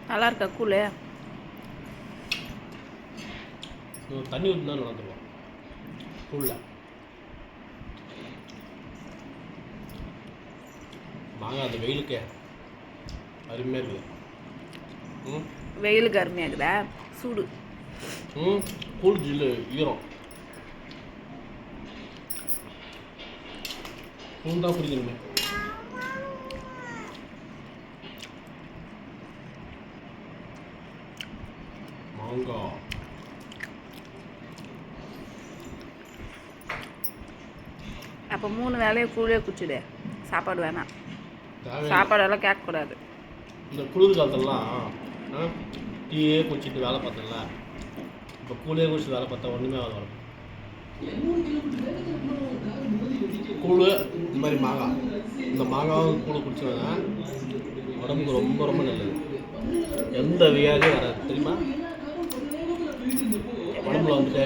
நல்லா இருக்கா கூழு? தண்ணி ஊற்றினா நல்லா தருவோம் கூழில். மாங்காய் அந்த வெயிலுக்கு அருமையாக இருக்குது. வெயிலுக்கு அருமையாக இருக்குதா? சூடு. கூழ் ஜில்லு ஈரம். கூழ் தான் குடிக்கணுமே. மாங்காய் அப்போ 3 வேலையை கூழே குடிச்சிடு. சாப்பாடு வேணாம். சாப்பாடெல்லாம் கேட்கக்கூடாது. இந்த குளிர் காலத்துலலாம் டீயே குடிச்சிட்டு வேலை பார்த்தல, இப்போ கூழே குடிச்சிட்டு வேலை பார்த்தா ஒன்றுமே ஆகாது. கூழ் இந்த மாதிரி மாங்காய், இந்த மாங்காவும் கூழ் குடிச்சோன்னா உடம்புக்கு ரொம்ப ரொம்ப நல்லது. எந்த வியாதியும் வராது தெரியுமா? உடம்புல வந்துட்டு